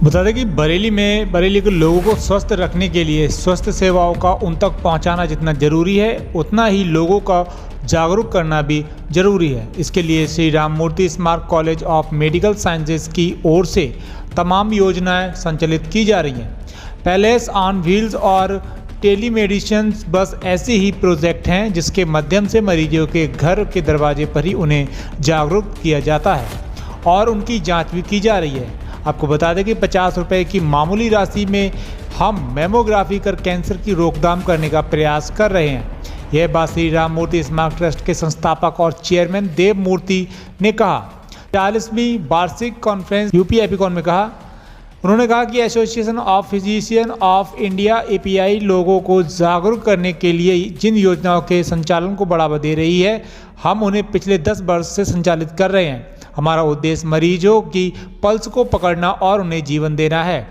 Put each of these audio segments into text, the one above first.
बता दें कि बरेली के लोगों को स्वस्थ रखने के लिए स्वस्थ सेवाओं का उन तक पहुंचाना जितना ज़रूरी है, उतना ही लोगों का जागरूक करना भी ज़रूरी है। इसके लिए श्री राममूर्ति स्मारक कॉलेज ऑफ मेडिकल साइंसेज की ओर से तमाम योजनाएं संचालित की जा रही हैं। पैलेस ऑन व्हील्स और टेलीमेडिसिन बस ऐसे ही प्रोजेक्ट हैं जिसके माध्यम से मरीजों के घर के दरवाजे पर ही उन्हें जागरूक किया जाता है और उनकी जाँच भी की जा रही है। आपको बता दें कि 50 रुपये की मामूली राशि में हम मेमोग्राफी कर कैंसर की रोकथाम करने का प्रयास कर रहे हैं। यह बात श्री राममूर्ति स्मारक ट्रस्ट के संस्थापक और चेयरमैन देव मूर्ति ने कहा। 40वीं वार्षिक कॉन्फ्रेंस यूपी एपिकॉन में कहा। उन्होंने कहा कि association of physician of India API लोगों को जागरूक करने के लिए जिन योजनाओं के संचालन को बढ़ावा दे रही है, हम उन्हें पिछले 10 वर्ष से संचालित कर रहे हैं। हमारा उद्देश्य मरीजों की पल्स को पकड़ना और उन्हें जीवन देना है।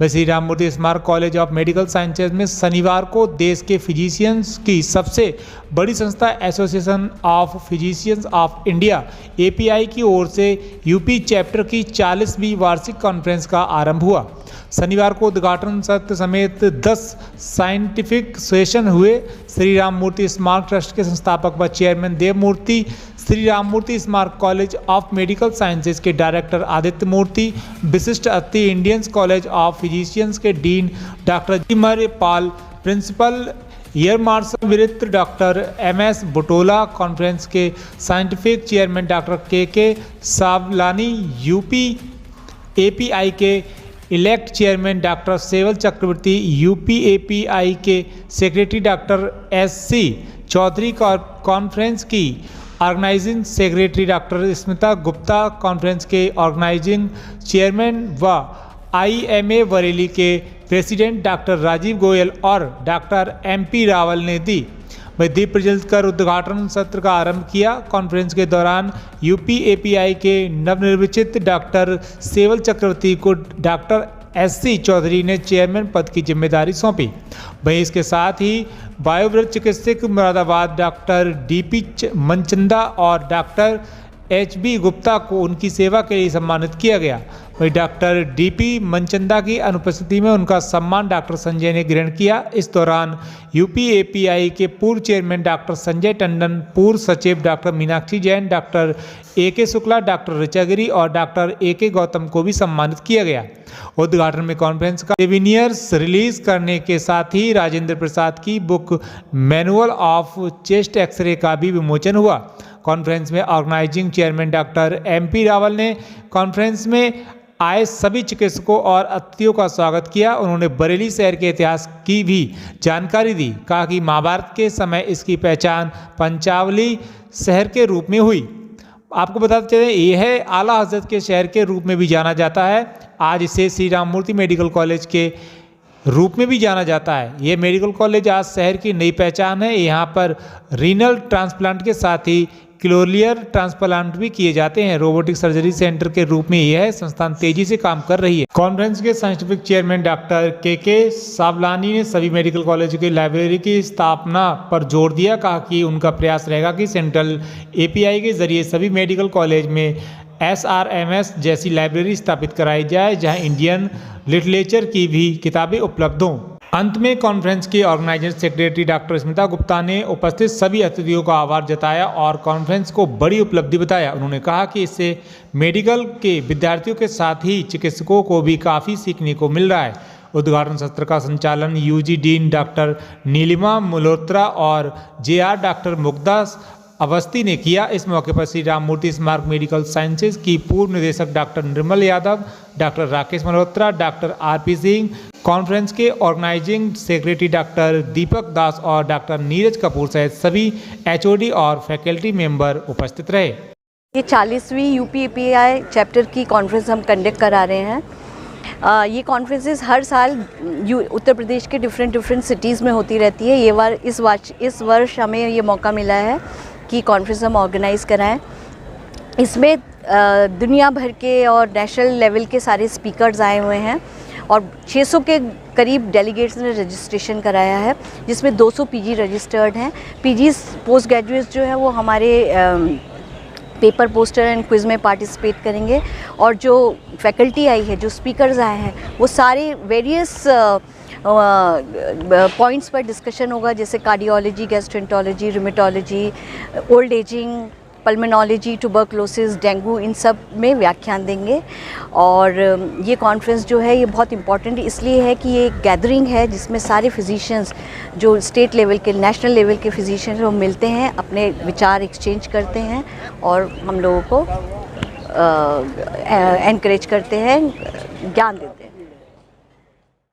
वह श्री राममूर्ति स्मारक कॉलेज ऑफ मेडिकल साइंसेज में शनिवार को देश के फिजिशियंस की सबसे बड़ी संस्था association of physicians of India API की ओर से यूपी चैप्टर की 40वीं वार्षिक कॉन्फ्रेंस का आरंभ हुआ। शनिवार को उद्घाटन सत्र समेत 10 साइंटिफिक सेशन हुए। श्री राममूर्ति स्मारक ट्रस्ट के संस्थापक व चेयरमैन देव मूर्ति, श्री राममूर्ति स्मारक कॉलेज ऑफ मेडिकल साइंसेज के डायरेक्टर आदित्य मूर्ति, विशिष्ट अतिथि इंडियन कॉलेज ऑफ फिजिशियंस के डीन डॉक्टर जिमर पाल, प्रिंसिपल एयर मार्शल विरित्र डॉक्टर MS बुटोला, कॉन्फ्रेंस के scientific chairman doctor K Savlani, UP API के इलेक्ट चेयरमैन डॉक्टर सेवल चक्रवर्ती, यूपी एपीआई के secretary doctor SC Chaudhary, conference की organising secretary doctor Smita Gupta, conference के organising chairman व IMA बरेली के प्रेसिडेंट डॉक्टर राजीव गोयल और डॉक्टर MP रावल ने दी। वह दीप प्रज्वलित कर उद्घाटन सत्र का आरंभ किया। कॉन्फ्रेंस के दौरान यूपी एपीआई के नवनिर्वाचित डॉक्टर सेवल चक्रवर्ती को डॉक्टर SC चौधरी ने चेयरमैन पद की जिम्मेदारी सौंपी। वहीं इसके साथ ही वायुव्रत चिकित्सक मुरादाबाद डॉक्टर DP मनचंदा और डॉक्टर HB गुप्ता को उनकी सेवा के लिए सम्मानित किया गया। वहीं डॉक्टर DP मनचंदा की अनुपस्थिति में उनका सम्मान डॉक्टर संजय ने ग्रहण किया। इस दौरान यूपी एपीआई के पूर्व चेयरमैन डॉक्टर संजय टंडन, पूर्व सचिव doctor Meenakshi Jain, doctor AK Shukla, doctor Richa Giri और डॉक्टर AK गौतम को भी सम्मानित किया गया। उद्घाटन में कॉन्फ्रेंस का वेबिनियर्स रिलीज करने के साथ ही राजेंद्र प्रसाद की book manual of chest x ray का भी विमोचन हुआ। कॉन्फ्रेंस में organising chairman doctor MP Rawal ने कॉन्फ्रेंस में आए सभी चिकित्सकों और अतिथियों का स्वागत किया। उन्होंने बरेली शहर के इतिहास की भी जानकारी दी। कहा कि महाभारत के समय इसकी पहचान पंचावली शहर के रूप में हुई। आपको बताते चलें, यह आला हजरत के शहर के रूप में भी जाना जाता है। आज इसे श्री राममूर्ति मेडिकल कॉलेज के रूप में भी जाना जाता है। ये मेडिकल कॉलेज आज शहर की नई पहचान है। यहाँ पर रीनल ट्रांसप्लांट के साथ ही क्लोलियर ट्रांसप्लांट भी किए जाते हैं। रोबोटिक सर्जरी सेंटर के रूप में यह संस्थान तेजी से काम कर रही है। कॉन्फ्रेंस के scientific chairman doctor K Sawlani ने सभी मेडिकल कॉलेज की लाइब्रेरी की स्थापना पर जोर दिया। कहा कि उनका प्रयास रहेगा कि सेंट्रल एपीआई के जरिए सभी मेडिकल कॉलेज में SRMS जैसी लाइब्रेरी स्थापित कराई जाए, जहां इंडियन लिटरेचर की भी किताबें उपलब्ध हों। अंत में कॉन्फ्रेंस की organiser secretary doctor Smita Gupta ने उपस्थित सभी अतिथियों का आभार जताया और कॉन्फ्रेंस को बड़ी उपलब्धि बताया। उन्होंने कहा कि इससे मेडिकल के विद्यार्थियों के साथ ही चिकित्सकों को भी काफ़ी सीखने को मिल रहा है। उद्घाटन सत्र का संचालन UG dean doctor Neelima Malhotra और JR डॉक्टर मुग्धा अवस्थी ने किया। इस मौके पर श्री राममूर्ति स्मारक मेडिकल साइंसेज की पूर्व निदेशक doctor Nirmal Yadav, doctor Rakesh Malhotra, doctor RP Singh, conference के organising secretary doctor Deepak Das और डॉक्टर नीरज कपूर सहित सभी HOD और फैकल्टी मेंबर उपस्थित रहे। ये 40वीं यूपी एपीआई चैप्टर की कॉन्फ्रेंस हम कंडक्ट करा रहे हैं। ये कॉन्फ्रेंसेस हर साल उत्तर प्रदेश के डिफरेंट सिटीज़ में होती रहती है। इस वर्ष हमें ये मौका मिला है कि कॉन्फ्रेंस हम ऑर्गेनाइज़ कराएं। इसमें दुनिया भर के और नेशनल लेवल के सारे स्पीकर्स आए हुए हैं और 600 के करीब डेलीगेट्स ने रजिस्ट्रेशन कराया है, जिसमें 200 PG रजिस्टर्ड हैं। PGs पोस्ट ग्रेजुएट्स जो है वो हमारे पेपर पोस्टर एंड क्विज़ में पार्टिसिपेट करेंगे। और जो फैकल्टी आई है, जो स्पीकर्स आए हैं, वो सारे वेरियस पॉइंट्स पर डिस्कशन होगा, जैसे cardiology, gastroenterology, rheumatology, old ageing, pulmonology, tuberculosis, dengue, इन सब में व्याख्यान देंगे। और ये कॉन्फ्रेंस जो है ये बहुत इम्पॉर्टेंट इसलिए है कि ये एक गैदरिंग है जिसमें सारे फिजिशियंस जो स्टेट लेवल के, नेशनल लेवल के फिजिशियंस वो मिलते हैं, अपने विचार एक्सचेंज करते हैं और हम लोगों को एनकरेज करते हैं, ज्ञान देते हैं।